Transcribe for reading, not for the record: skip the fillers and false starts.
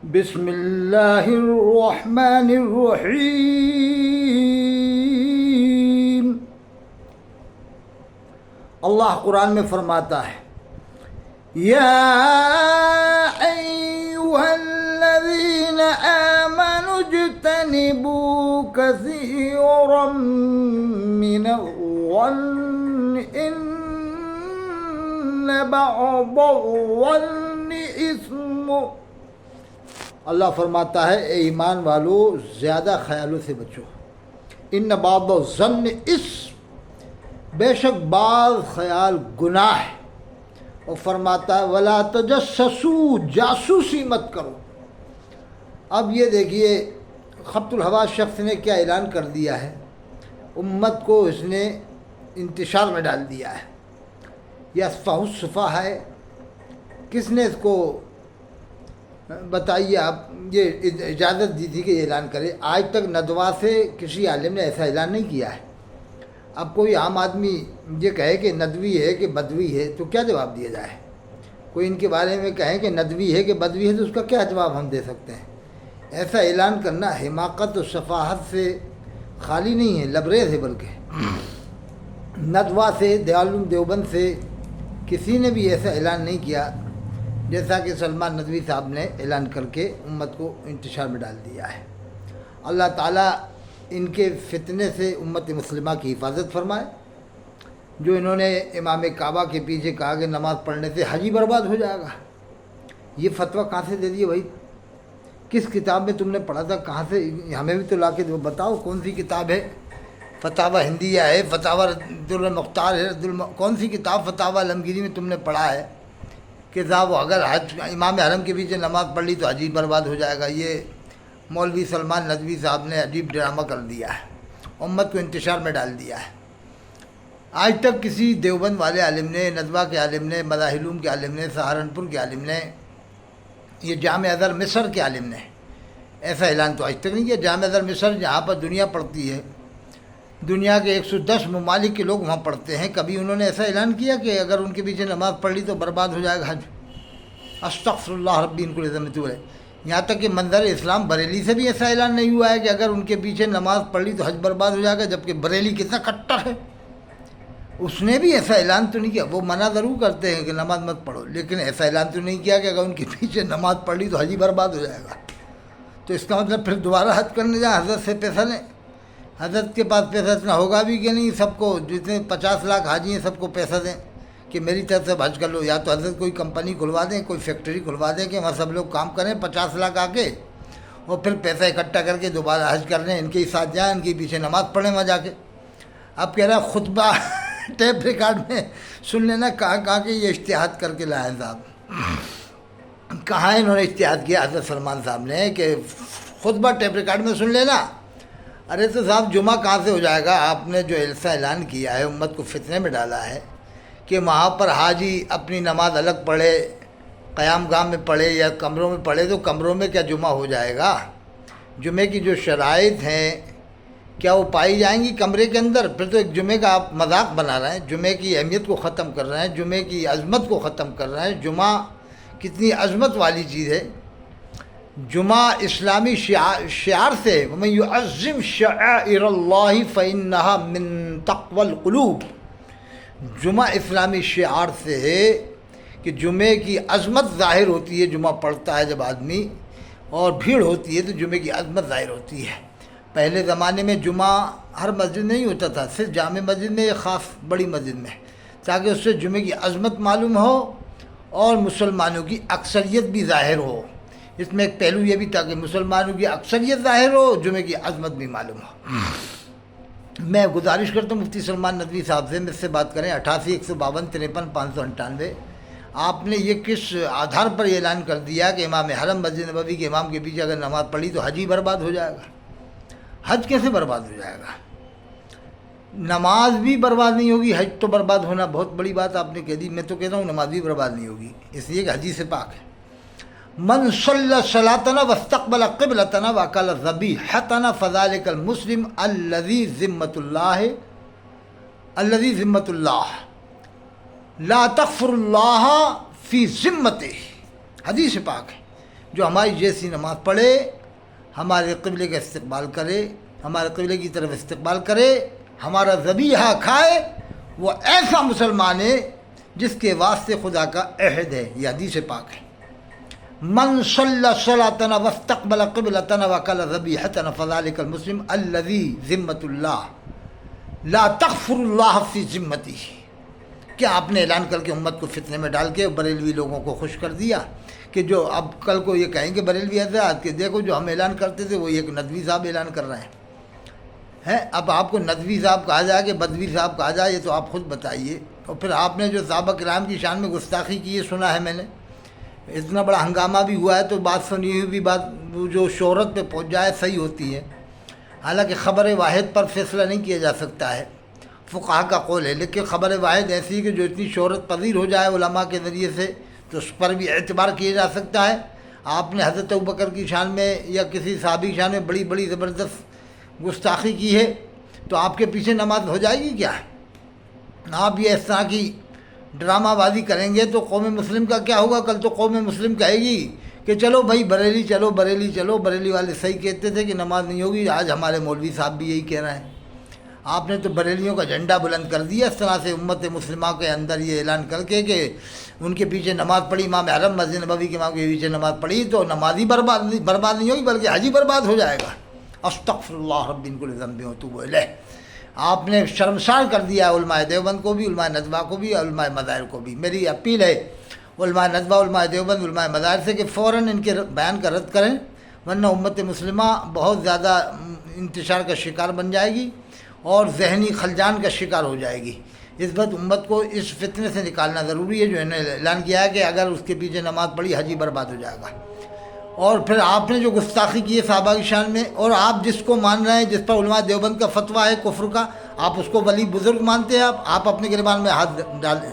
بسم اللہ الرحمن الرحیم۔ اللہ قرآن میں فرماتا ہے یا ایھا الذین آمنوا اجتنبوا کثیرا من الظن ان بعض الظن اثم۔ اللہ فرماتا ہے اے ایمان والو زیادہ خیالوں سے بچو، ان بعض الظن اثم، بے شک بعض خیال گناہ ہے۔ اور فرماتا ہے ولا تجسسوا، جاسوسی مت کرو۔ اب یہ دیکھیے خبط الحواس شخص نے کیا اعلان کر دیا ہے، امت کو اس نے انتشار میں ڈال دیا ہے۔ یہ اسفہ الصفا ہے، کس نے اس کو بتائیے آپ یہ اجازت دی تھی کہ یہ اعلان کرے؟ آج تک ندوہ سے کسی عالم نے ایسا اعلان نہیں کیا ہے۔ اب کوئی عام آدمی یہ کہے کہ ندوی ہے کہ بدوی ہے تو کیا جواب دیا جائے؟ کوئی ان کے بارے میں کہیں کہ ندوی ہے کہ بدوی ہے تو اس کا کیا جواب ہم دے سکتے ہیں؟ ایسا اعلان کرنا حماقت و سفاہت سے خالی نہیں ہے، لبریز ہے۔ بلکہ ندوہ سے، دارالعلوم دیوبند سے کسی نے بھی ایسا اعلان نہیں کیا جیسا کہ سلمان ندوی صاحب نے اعلان کر کے امت کو انتشار میں ڈال دیا ہے۔ اللہ تعالیٰ ان کے فتنے سے امت مسلمہ کی حفاظت فرمائے۔ جو انہوں نے امام کعبہ کے پیچھے کہا کہ نماز پڑھنے سے حج ہی برباد ہو جائے گا، یہ فتویٰ کہاں سے دے دیے بھائی؟ کس کتاب میں تم نے پڑھا تھا؟ کہاں سے؟ ہمیں بھی تو لا کے بتاؤ کون سی کتاب ہے؟ فتاوی ہندیہ ہے، فتاوی درالمختار ہے، کون سی کتاب فتاوی علمگیری میں تم نے پڑھا ہے کہ صاحب اگر حج امام حرم کے پیچھے نماز پڑھ لی تو حج ہی برباد ہو جائے گا؟ یہ مولوی سلمان ندوی صاحب نے عجیب ڈرامہ کر دیا ہے، امت کو انتشار میں ڈال دیا ہے۔ آج تک کسی دیوبند والے عالم نے، ندوہ کے عالم نے، مظاہر کے عالم نے، سہارنپور کے عالم نے، یہ جامع ازہر مصر کے عالم نے ایسا اعلان تو آج تک نہیں کیا۔ جامع ازہر مصر جہاں پر دنیا پڑھتی ہے، دنیا کے 110 ممالک کے لوگ وہاں پڑھتے ہیں، کبھی انہوں نے ایسا اعلان کیا کہ اگر ان کے پیچھے نماز پڑھ لی تو برباد ہو جائے گا حج؟ استغفر اللہ ربی ان کو عظمت ہے۔ یہاں تک کہ منظر اسلام بریلی سے بھی ایسا اعلان نہیں ہوا ہے کہ اگر ان کے پیچھے نماز پڑھ لی تو حج برباد ہو جائے گا، جبکہ بریلی کتنا کٹر ہے، اس نے بھی ایسا اعلان تو نہیں کیا۔ وہ منع ضرور کرتے ہیں کہ نماز مت پڑھو، لیکن ایسا اعلان تو نہیں کیا کہ اگر ان کے پیچھے نماز پڑھ لی تو حج ہی برباد ہو جائے گا۔ تو اس کا مطلب پھر دوبارہ حج کرنے جائیں، حضرت سے پیسہ لیں۔ حضرت کے پاس پیسہ اتنا ہوگا بھی کہ نہیں سب کو، جتنے 50 لاکھ حاجی ہیں سب کو پیسہ دیں کہ میری طرف سے حج کر لو؟ یا تو حضرت کوئی کمپنی کھلوا دیں، کوئی فیکٹری کھلوا دیں کہ وہاں سب لوگ کام کریں 50 لاکھ آ کے، اور پھر پیسہ اکٹھا کر کے دوبارہ حج کر لیں، ان کے ساتھ جائیں، ان کے پیچھے نماز پڑھیں وہاں جا کے۔ اب کہہ رہا خطبہ ٹیپ ریکارڈ میں سن لینا، کہاں کے یہ اجتہاد کر کے لائے صاحب؟ کہاں انہوں نے اجتہاد کیا حضرت سلمان صاحب نے کہ خطبہ ٹیپ ریکارڈ میں سن لینا؟ ارے تو صاحب جمعہ کہاں سے ہو جائے گا؟ آپ نے جو ایسا اعلان کیا ہے، امت کو فتنے میں ڈالا ہے کہ وہاں پر حاجی اپنی نماز الگ پڑھے، قیام گاہ میں پڑھے یا کمروں میں پڑھے، تو کمروں میں کیا جمعہ ہو جائے گا؟ جمعے کی جو شرائط ہیں کیا وہ پائی جائیں گی کمرے کے اندر؟ پھر تو ایک جمعے کا آپ مذاق بنا رہے ہیں، جمعے کی اہمیت کو ختم کر رہے ہیں، جمعے کی عظمت کو ختم کر رہے ہیں۔ جمعہ کتنی عظمت والی چیز ہے۔ جمعہ اسلامی شعار سے وَمَن يُعَظِّمْ شَعَائِرَ اللَّهِ فَإِنَّهَا مِن تَقْوَى الْقُلُوبِ۔ جمعہ اسلامی شعار سے ہے کہ جمعے کی عظمت ظاہر ہوتی ہے، جمعہ پڑھتا ہے جب آدمی اور بھیڑ ہوتی ہے تو جمعے کی عظمت ظاہر ہوتی ہے۔ پہلے زمانے میں جمعہ ہر مسجد میں نہیں ہوتا تھا، صرف جامع مسجد میں، ایک خاص بڑی مسجد میں، تاکہ اس سے جمعے کی عظمت معلوم ہو اور مسلمانوں کی اکثریت بھی ظاہر ہو۔ اس میں ایک پہلو یہ بھی تھا کہ مسلمانوں کی اکثریت ظاہر ہو، جمعے کی عظمت بھی معلوم ہو۔ میں گزارش کرتا ہوں مفتی سلمان ندوی صاحب سے مجھ سے بات کریں 88 152 53 598۔ آپ نے یہ کس آدھار پر اعلان کر دیا کہ امام حرم مسجد نبوی کے امام کے پیچھے اگر نماز پڑھی تو حج ہی برباد ہو جائے گا؟ حج کیسے برباد ہو جائے گا؟ نماز بھی برباد نہیں ہوگی، حج تو برباد ہونا بہت بڑی بات آپ نے کہہ دی۔ میں تو کہتا ہوں نماز بھی برباد نہیں ہوگی، اس لیے کہ حدیث پاک ہے من صلی صلاتنا واستقبل قبلتنا واکل ذبیحتنا فذلک المسلم الذی ذمۃ اللہ لا تغفر اللہ فی ذمتہ۔ حدیث پاک ہے جو ہماری جیسی نماز پڑھے، ہمارے قبلے کا استقبال کرے، ہمارے قبلے کی طرف استقبال کرے، ہمارا ذبیحہ کھائے، وہ ایسا مسلمان ہے جس کے واسطے خدا کا عہد ہے۔ یہ حدیث پاک ہے، من صلی صلاتنا واستقبل قبلتنا وکل ذبیحتنا فذلک المسلم الذی ذمۃ اللہ لا تغفر اللہ فی ذمتی۔ کیا آپ نے اعلان کر کے امت کو فتنے میں ڈال کے بریلوی لوگوں کو خوش کر دیا کہ جو اب کل کو یہ کہیں گے بریلوی حضرات کہ دیکھو جو ہم اعلان کرتے تھے وہ ایک ندوی صاحب اعلان کر رہے ہیں۔ اب آپ کو ندوی صاحب کہا جائے کہ بدوی صاحب کہا جائے، یہ تو آپ خود بتائیے۔ اور پھر آپ نے جو صحابہ کرام کی شان میں گستاخی کی ہے، سنا ہے میں نے، اتنا بڑا ہنگامہ بھی ہوا ہے، تو بات سنی ہوئی بھی بات جو شہرت پہ پہنچ جائے صحیح ہوتی ہے۔ حالانکہ خبر واحد پر فیصلہ نہیں کیا جا سکتا ہے، فقہا کا قول ہے، لیکن خبر واحد ایسی ہے کہ جو اتنی شہرت پذیر ہو جائے علماء کے ذریعے سے تو اس پر بھی اعتبار کیا جا سکتا ہے۔ آپ نے حضرت ابوبکر کی شان میں یا کسی صحابی کی شان میں بڑی بڑی زبردست گستاخی کی ہے، تو آپ کے پیچھے نماز ہو جائے گی کیا؟ آپ یہ اس طرح کی ڈرامہ بازی کریں گے تو قوم مسلم کا کیا ہوگا؟ کل تو قوم مسلم کہے گی کہ چلو بھائی بریلی چلو، بریلی چلو، بریلی والے صحیح کہتے تھے کہ نماز نہیں ہوگی، آج ہمارے مولوی صاحب بھی یہی کہہ رہے ہیں۔ آپ نے تو بریلیوں کا جھنڈا بلند کر دیا اس طرح سے امت مسلمہ کے اندر یہ اعلان کر کے کہ ان کے پیچھے نماز پڑھی، امام حرم مسجد نبوی کے امام کے پیچھے نماز پڑھی تو نماز ہی برباد نہیں ہوگی بلکہ حج ہی برباد ہو جائے گا۔ استغفر اللہ رب من کل ذنب واتوب الیہ۔ آپ نے شرمسار کر دیا علماء دیوبند کو بھی، علماء ندوہ کو بھی، علماء مظاہر کو بھی۔ میری اپیل ہے علماء ندوہ، علماء دیوبند، علماء مظاہر سے کہ فوراً ان کے بیان کا رد کریں، ورنہ امت مسلمہ بہت زیادہ انتشار کا شکار بن جائے گی اور ذہنی خلجان کا شکار ہو جائے گی۔ اس وقت امت کو اس فتنے سے نکالنا ضروری ہے جو انہوں نے اعلان کیا ہے کہ اگر اس کے پیچھے نماز پڑھی حج ہی برباد ہو جائے گا۔ اور پھر آپ نے جو گستاخی کی ہے صحابہ کی شان میں، اور آپ جس کو مان رہے ہیں، جس پر علماء دیوبند کا فتویٰ ہے کفر کا، آپ اس کو ولی بزرگ مانتے ہیں، آپ اپنے گریبان میں ہاتھ ڈال دیں۔